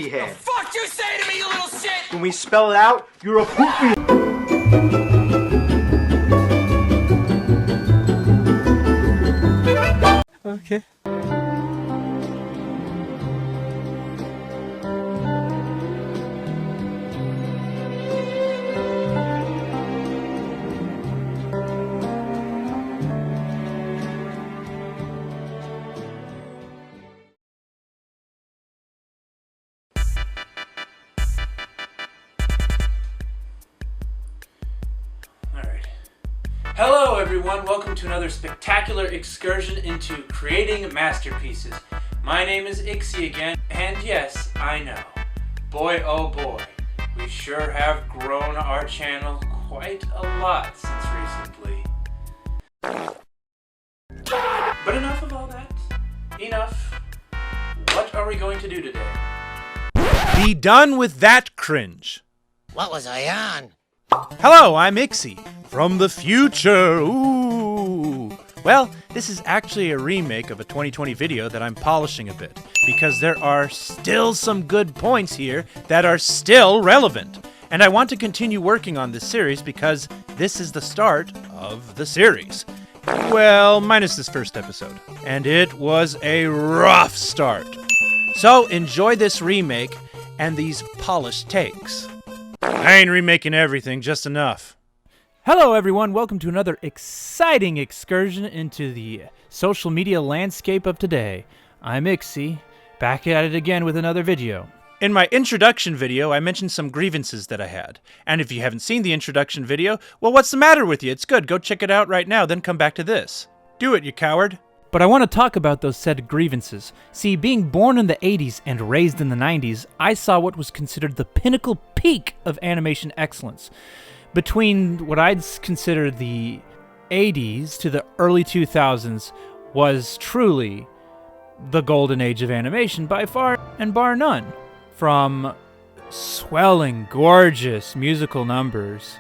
poopy head. The fuck you say to me, you little shit? When we spell it out, you're a poopy. Okay. Hello everyone, welcome to another spectacular excursion into creating masterpieces. My name is Ixie again, and yes, I know, boy oh boy, we sure have grown our channel quite a lot since recently. But enough of all that, enough. What are we going to do today? Be done with that cringe. What was I on? Hello, I'm Ixie, from the future, ooh! Well, this is actually a remake of a 2020 video that I'm polishing a bit, because there are still some good points here that are still relevant. And I want to continue working on this series because this is the start of the series. Well, minus this first episode. And it was a rough start. So enjoy this remake and these polished takes. I ain't remaking everything, just enough. Hello everyone, welcome to another exciting excursion into the social media landscape of today. I'm Ixie, back at it again with another video. In my introduction video, I mentioned some grievances that I had. And if you haven't seen the introduction video, well, what's the matter with you? It's good, go check it out right now, then come back to this. Do it, you coward. But I want to talk about those said grievances. See, being born in the 80s and raised in the 90s, I saw what was considered the pinnacle peak of animation excellence. Between what I'd consider the 80s to the early 2000s was truly the golden age of animation by far and bar none. From swelling, gorgeous musical numbers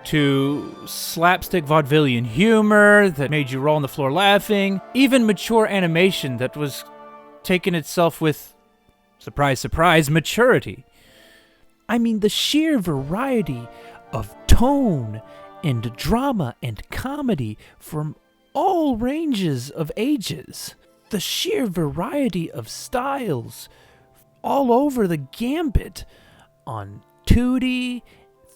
to slapstick vaudevillian humor that made you roll on the floor laughing, even mature animation that was taking itself with, surprise, surprise, maturity. I mean, the sheer variety of tone and drama and comedy from all ranges of ages. The sheer variety of styles all over the gambit on 2D,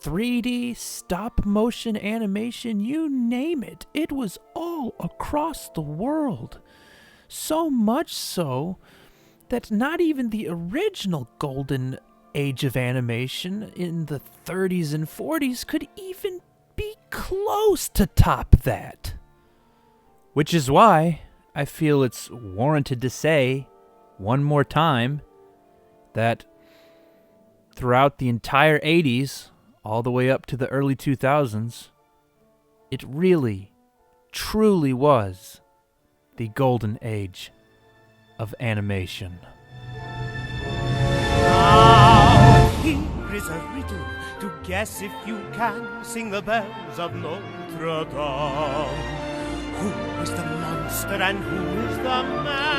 3D, stop-motion animation, you name it. It was all across the world. So much so that not even the original golden age of animation in the 30s and 40s could even be close to top that. Which is why I feel it's warranted to say one more time that throughout the entire 80s, all the way up to the early 2000s, it really, truly was the golden age of animation. Now here is a riddle to guess if you can. Sing the bells of Notre Dame. Who is the monster and who is the man?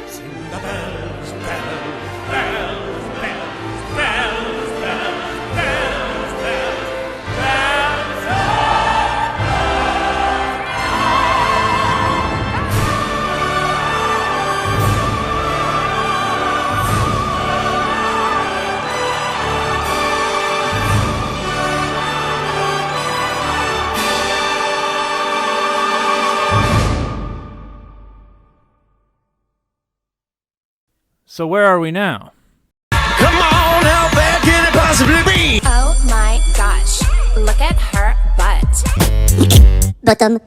Sing the bells, bells, bells, bells, bells, bells, bells, bells, bells of So where are we now? Come on, how bad can it possibly be? Oh my gosh, look at her butt. Bottom.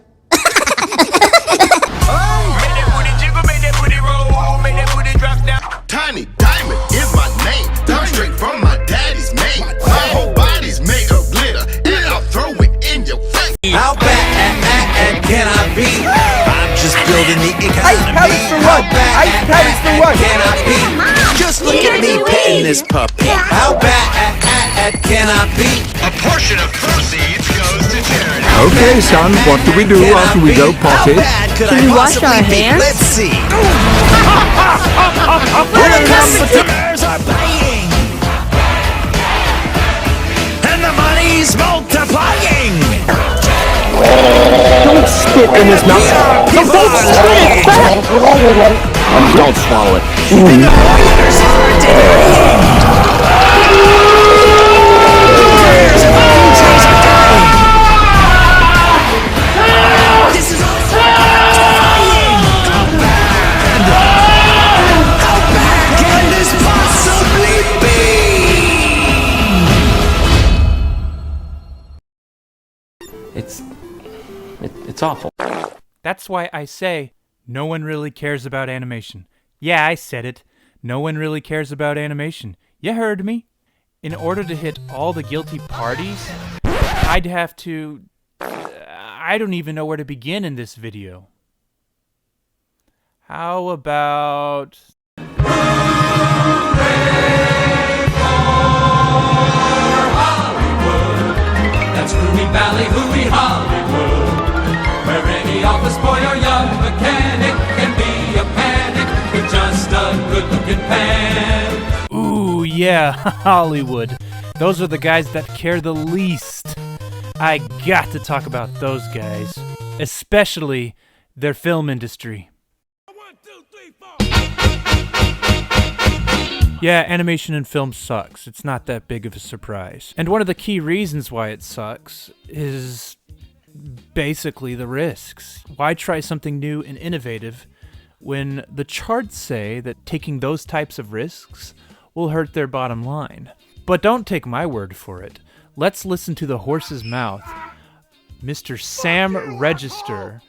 Tiny Diamond is my name. I'm straight from my daddy's name. My whole body's made of glitter, and I'll throw it in your face. How bad can I be? I'm just building the economy. Ice pellets for what? Ice pellets for what? Can I be? Just look at me petting this puppy. How bad can I be? A portion of proceeds goes to charity. Okay, son, what do we do after we go potty? Can we wash our hands? Let's see. The customers are paying, and the money's multiplying. Don't spit in his mouth. Don't spit it! Don't swallow it. And the lawyers are dying. Doctors and teachers are dying. This is all terrifying. How bad can this possibly be? It's awful. That's why I say no one really cares about animation. Yeah, I said it. No one really cares about animation. You heard me. In order to hit all the guilty parties, I'd have to... I don't even know where to begin in this video. How about... That's Hooey Valley, Hooey Hollywood, where any office boy or young mechanic can be a panic with just a good-looking pan. Ooh, yeah, Hollywood. Those are the guys that care the least. I got to talk about those guys, especially their film industry. Yeah, animation in film sucks. It's not that big of a surprise. And one of the key reasons why it sucks is basically the risks. Why try something new and innovative when the charts say that taking those types of risks will hurt their bottom line? But don't take my word for it. Let's listen to the horse's mouth. Mr. Sam Register,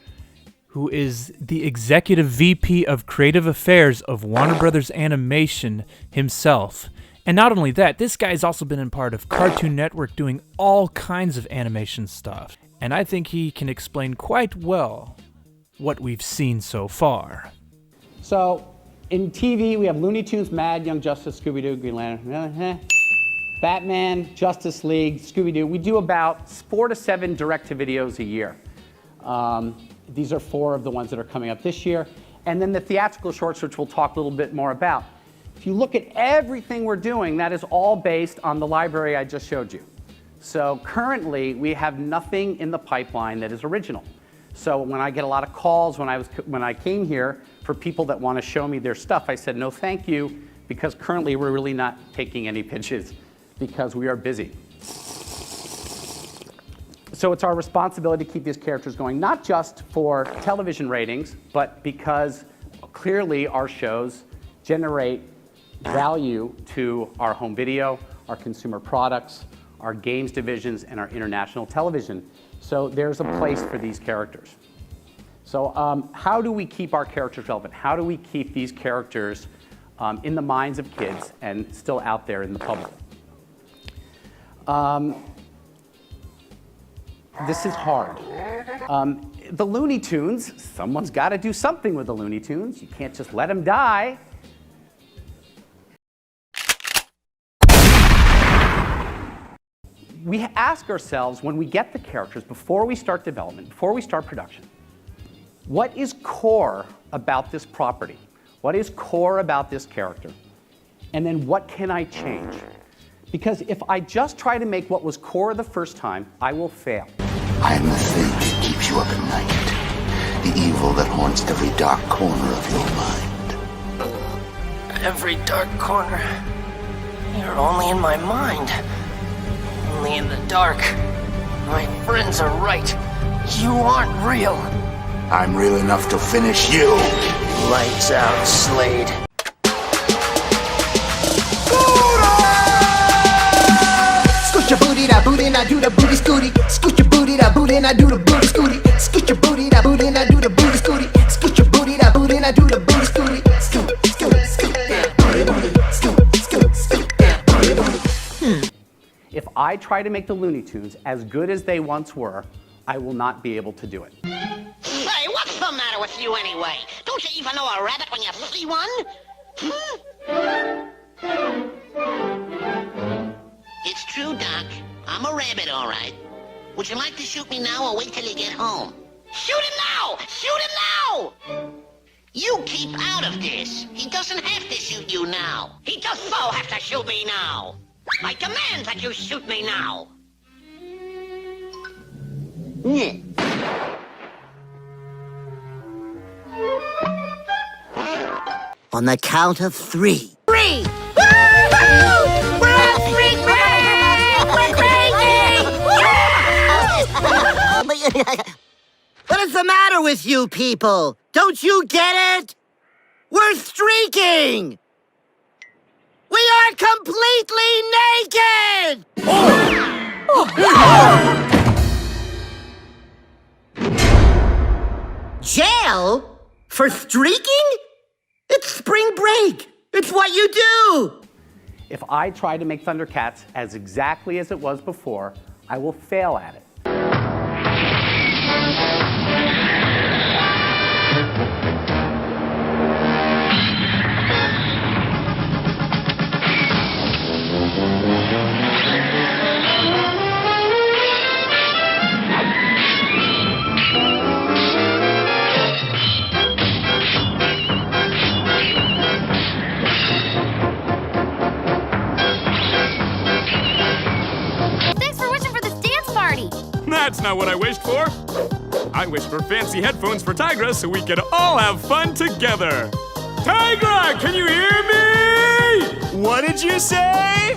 who is the Executive VP of Creative Affairs of Warner Brothers Animation himself. And not only that, this guy's also been in part of Cartoon Network doing all kinds of animation stuff. And I think he can explain quite well what we've seen so far. So, in TV, we have Looney Tunes, Mad, Young Justice, Scooby-Doo, Green Lantern, Batman, Justice League, Scooby-Doo. We do about 4 to 7 direct-to-videos a year. These are 4 of the ones that are coming up this year. And then the theatrical shorts, which we'll talk a little bit more about. If you look at everything we're doing, that is all based on the library I just showed you. So currently, we have nothing in the pipeline that is original. So when I get a lot of calls, when I came here for people that want to show me their stuff, I said, no, thank you, because currently we're really not taking any pitches because we are busy. So it's our responsibility to keep these characters going, not just for television ratings, but because clearly our shows generate value to our home video, our consumer products, our games divisions, and our international television. So there's a place for these characters. So how do we keep our characters relevant? How do we keep these characters in the minds of kids and still out there in the public? This is hard. The Looney Tunes, someone's got to do something with the Looney Tunes. You can't just let them die. We ask ourselves when we get the characters, before we start development, before we start production, what is core about this property? What is core about this character? And then what can I change? Because if I just try to make what was core the first time, I will fail. I am the thing that keeps you up at night. The evil that haunts every dark corner of your mind. Every dark corner. You're only in my mind. Only in the dark. My friends are right. You aren't real. I'm real enough to finish you. Lights out, Slade. Scoot your booty, that booty, and I do the booty scooty. Scoot your booty, that booty, and I do the booty scooty. Scoot your booty, that booty, and I do the booty scooty. Scoot your booty, that booty, and I do the booty scooty. Scoot, scoot, scoot, booty, booty. Scoot, scoot, scoot, booty, booty. If I try to make the Looney Tunes as good as they once were, I will not be able to do it. Hey, what's the matter with you anyway? Don't you even know a rabbit when you see one? It's true, Doc. I'm a rabbit, all right. Would you like to shoot me now or wait till you get home? Shoot him now! Shoot him now! You keep out of this. He doesn't have to shoot you now. He does so have to shoot me now. I demand that you shoot me now. On the count of 3. 3! Woo-hoo! We're on 3 crazy! We're crazy! What is the matter with you people? Don't you get it? We're streaking! We are completely naked! Jail? For streaking? It's spring break! It's what you do! If I try to make Thundercats as exactly as it was before, I will fail at it. That's not what I wished for. I wished for fancy headphones for Tigra so we could all have fun together. Tigra, can you hear me? What did you say?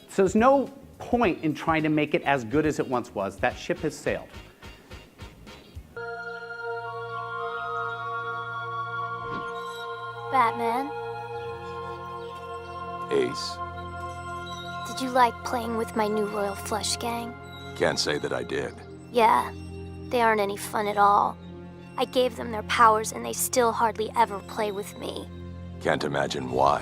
So there's no point in trying to make it as good as it once was. That ship has sailed. Batman, Ace. did you like playing with my new Royal Flush Gang? Can't say that I did. Yeah, they aren't any fun at all. I gave them their powers and they still hardly ever play with me. Can't imagine why.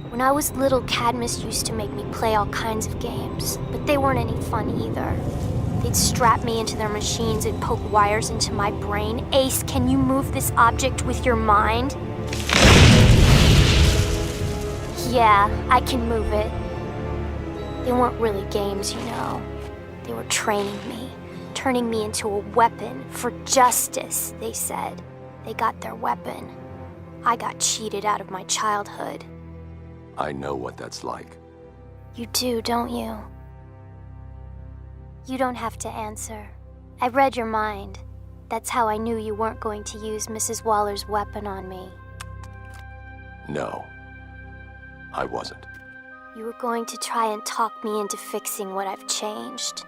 When I was little, Cadmus used to make me play all kinds of games, but they weren't any fun either. They'd strap me into their machines and poke wires into my brain. Ace, can you move this object with your mind? Yeah, I can move it. They weren't really games, you know. They were training me, turning me into a weapon for justice, they said. They got their weapon. I got cheated out of my childhood. I know what that's like. You do, don't you? You don't have to answer. I read your mind. That's how I knew you weren't going to use Mrs. Waller's weapon on me. No, I wasn't. You were going to try and talk me into fixing what I've changed.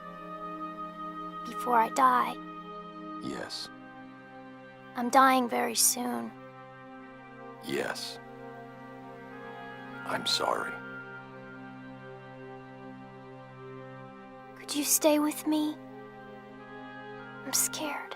Before I die. Yes. I'm dying very soon. Yes. I'm sorry. Could you stay with me? I'm scared.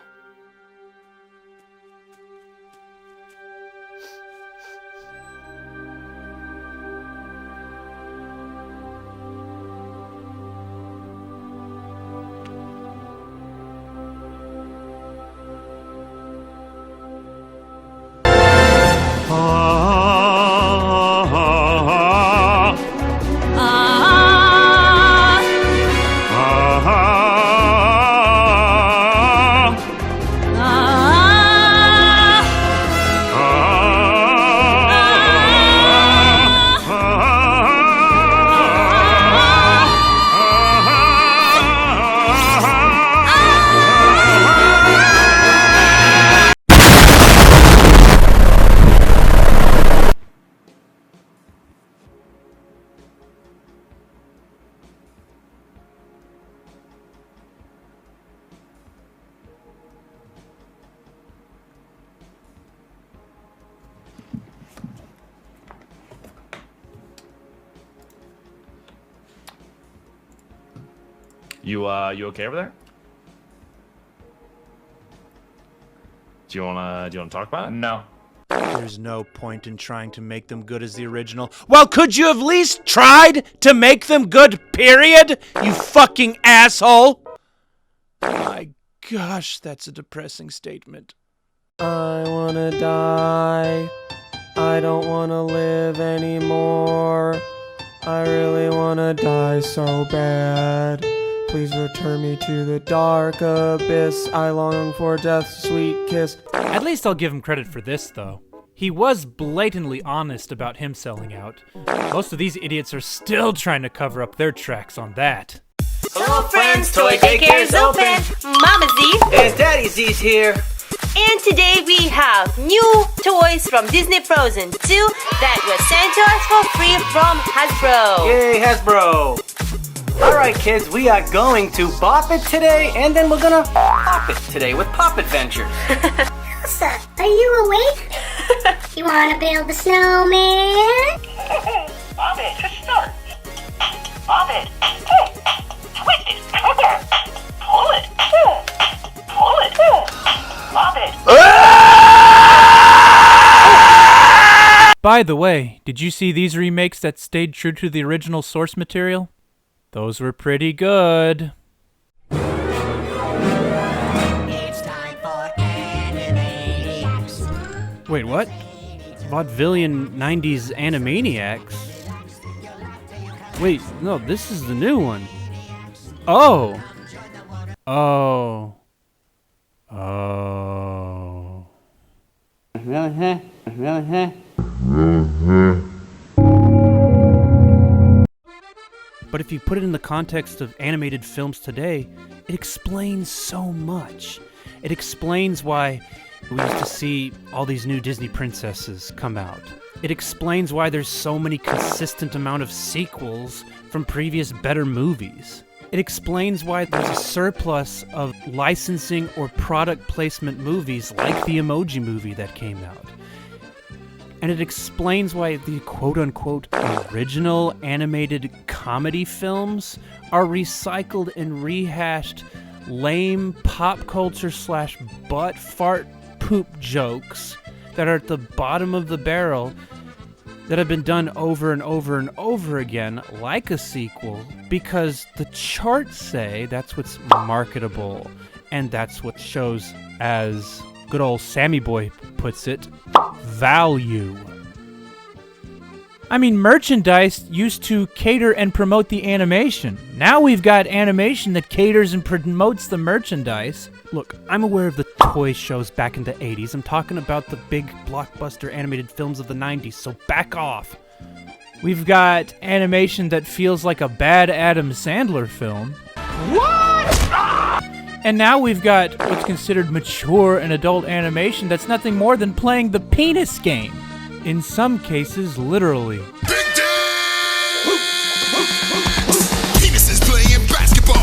You okay over there? Do you wanna talk about it? No. There's no point in trying to make them good as the original. Well, could you have at least tried to make them good, period? You fucking asshole! My Gosh, that's a depressing statement. I wanna die. I don't wanna live anymore. I really wanna die so bad. Please return me to the dark abyss. I long for death's sweet kiss. At least I'll give him credit for this, though. He was blatantly honest about him selling out. Most of these idiots are still trying to cover up their tracks on that. Hello friends, Toy Daycare is open! Mama Z and Daddy Z's here. And today we have new toys from Disney Frozen 2 that were sent to us for free from Hasbro. Yay, Hasbro! Alright kids, we are going to Bop It today, and then we're gonna Pop It today with Pop Adventures. Elsa, are you awake? You wanna build a snowman? Bop it to start. Bop it. Twist it. Pull it. Pull it. Bop it. By the way, did you see these remakes that stayed true to the original source material? Those were pretty good. It's time for Animaniacs. Wait, what? Vaudevillian 90s Animaniacs? Wait, no, this is the new one. Oh! Oh. Oh. But if you put it in the context of animated films today, it explains so much. It explains why we used to see all these new Disney princesses come out. It explains why there's so many consistent amount of sequels from previous better movies. It explains why there's a surplus of licensing or product placement movies like the Emoji Movie that came out. And it explains why the quote-unquote original animated comedy films are recycled and rehashed lame pop culture / butt fart poop jokes that are at the bottom of the barrel that have been done over and over and over again like a sequel because the charts say that's what's marketable and that's what shows, as good old Sammy Boy puts it, value. I mean, merchandise used to cater and promote the animation. Now we've got animation that caters and promotes the merchandise. Look, I'm aware of the toy shows back in the 80s. I'm talking about the big blockbuster animated films of the 90s, so back off. We've got animation that feels like a bad Adam Sandler film. What? And now we've got what's considered mature and adult animation that's nothing more than playing the penis game. In some cases, literally.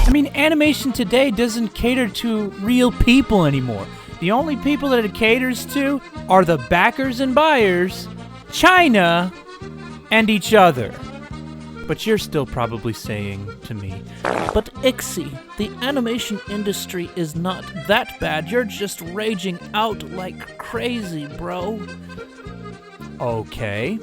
I mean, animation today doesn't cater to real people anymore. The only people that it caters to are the backers and buyers, China, and each other. But you're still probably saying to me, but Ixie, the animation industry is not that bad. You're just raging out like crazy, bro. Okay.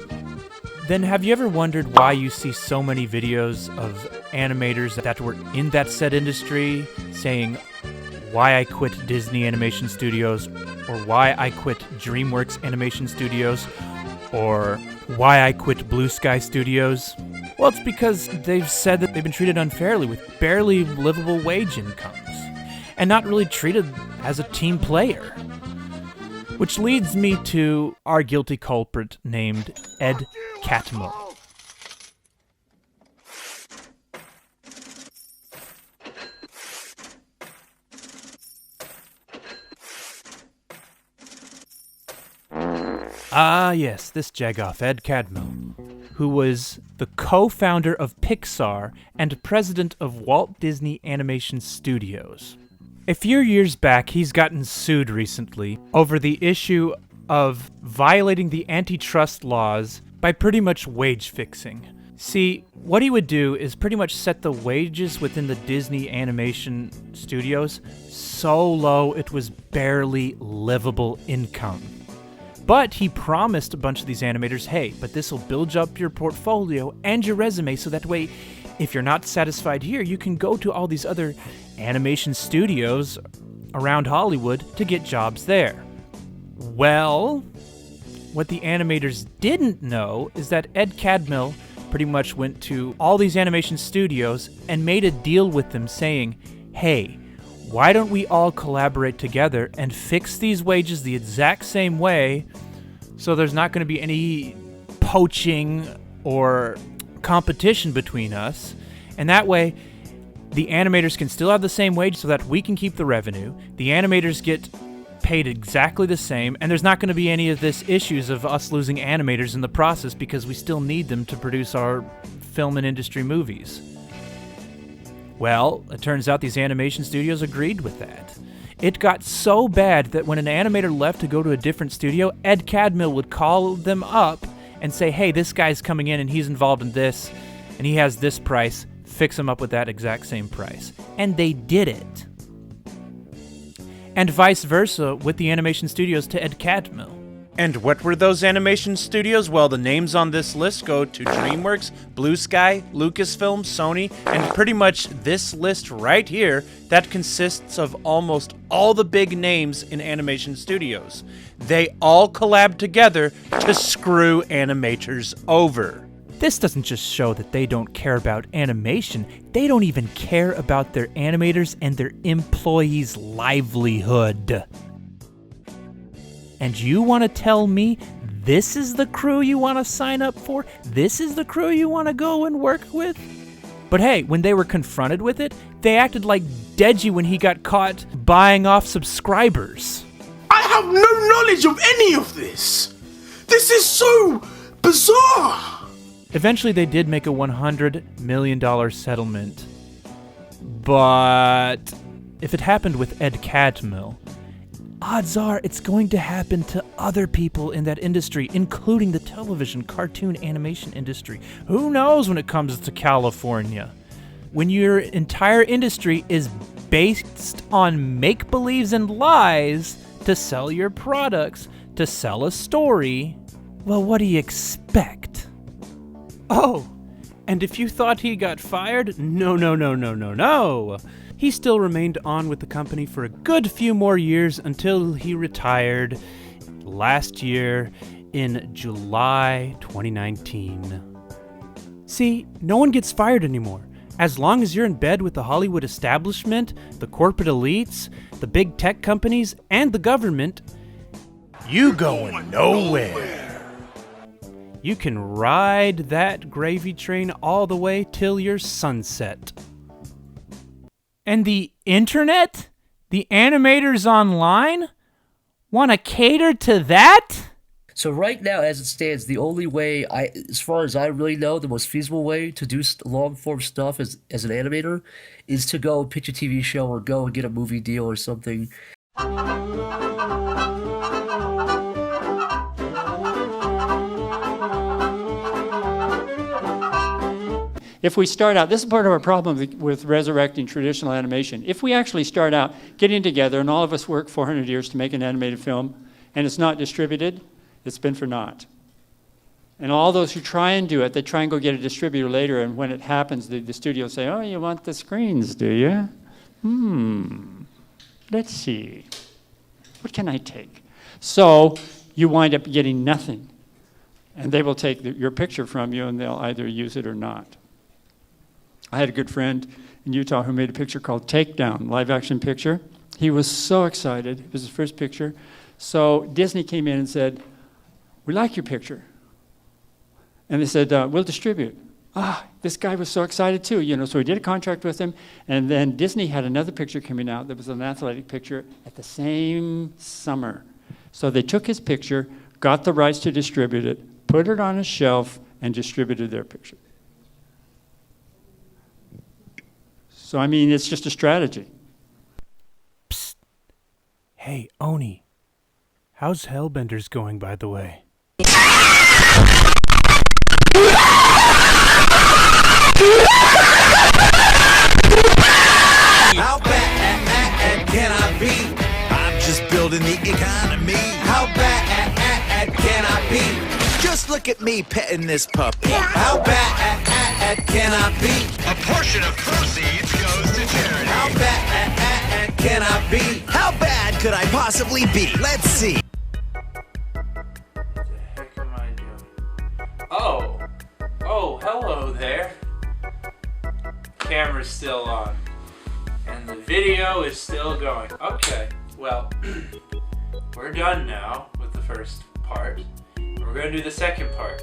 Then have you ever wondered why you see so many videos of animators that were in that said industry saying why I quit Disney Animation Studios, or why I quit DreamWorks Animation Studios, or why I quit Blue Sky Studios? Well, it's because they've said that they've been treated unfairly with barely livable wage incomes, and not really treated as a team player. Which leads me to our guilty culprit named Ed Catmull. Ah yes, this jagoff, Ed Catmull, who was the co-founder of Pixar and president of Walt Disney Animation Studios. A few years back, he's gotten sued recently over the issue of violating the antitrust laws by pretty much wage fixing. See, what he would do is pretty much set the wages within the Disney Animation Studios so low it was barely livable income. But he promised a bunch of these animators, hey, but this will build up your portfolio and your resume so that way, if you're not satisfied here, you can go to all these other animation studios around Hollywood to get jobs there. Well, what the animators didn't know is that Ed Catmull pretty much went to all these animation studios and made a deal with them saying, hey, why don't we all collaborate together and fix these wages the exact same way so there's not going to be any poaching or competition between us, and that way the animators can still have the same wage so that we can keep the revenue, the animators get paid exactly the same, and there's not going to be any of this issues of us losing animators in the process because we still need them to produce our film and industry movies. Well, it turns out these animation studios agreed with that. It got so bad that when an animator left to go to a different studio, Ed Catmull would call them up and say, hey, this guy's coming in and he's involved in this, and he has this price, fix him up with that exact same price. And they did it. And vice versa with the animation studios to Ed Catmull. And what were those animation studios? Well, the names on this list go to DreamWorks, Blue Sky, Lucasfilm, Sony, and pretty much this list right here that consists of almost all the big names in animation studios. They all collab together to screw animators over. This doesn't just show that they don't care about animation, they don't even care about their animators and their employees' livelihood. And you want to tell me this is the crew you want to sign up for? This is the crew you want to go and work with? But hey, when they were confronted with it, they acted like Deji when he got caught buying off subscribers. I have no knowledge of any of this. This is so bizarre. Eventually, they did make a $100 million settlement. But if it happened with Ed Catmull, odds are it's going to happen to other people in that industry, including the television, cartoon, animation industry. Who knows when it comes to California? When your entire industry is based on make-believes and lies to sell your products, to sell a story, well, what do you expect? Oh, and if you thought he got fired, no. He still remained on with the company for a good few more years until he retired last year in July 2019. See, no one gets fired anymore. As long as you're in bed with the Hollywood establishment, the corporate elites, the big tech companies, and the government, you going nowhere. You can ride that gravy train all the way till your sunset. And the internet? The animators online? Want to cater to that? So right now, as it stands, the only way, as far as I really know, the most feasible way to do long-form stuff as an animator is to go pitch a TV show or go and get a movie deal or something. If we start out, this is part of our problem with resurrecting traditional animation. If we actually start out getting together and all of us work 400 years to make an animated film and it's not distributed, it's been for naught. And all those who try and do it, they try and go get a distributor later, and when it happens, the studio say, oh, you want the screens, do you? Let's see. What can I take? So you wind up getting nothing. And they will take your picture from you and they'll either use it or not. I had a good friend in Utah who made a picture called Takedown, live action picture. He was so excited. It was his first picture. So Disney came in and said, we like your picture. And they said, we'll distribute. This guy was so excited too, so we did a contract with him, and then Disney had another picture coming out that was an athletic picture at the same summer. So they took his picture, got the rights to distribute it, put it on a shelf, and distributed their picture. So, I mean, it's just a strategy. Psst. Hey, Oni. How's Hellbenders going, by the way? How bad can I be? I'm just building the economy. How bad can I be? Just look at me petting this puppy. How bad can I be? A portion of proceeds goes to charity. How bad can I be? How bad could I possibly be? Let's see. Oh, hello there. Camera's still on. And the video is still going. Okay, well, we're done now with the first part. We're gonna do the second part.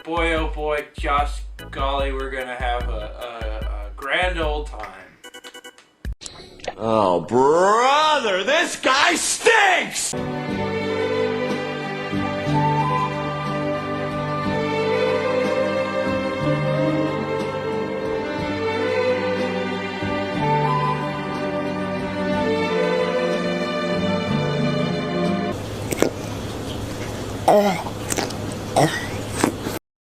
Boy, oh boy, Josh, golly, we're gonna have a grand old time. Oh, brother, this guy stinks!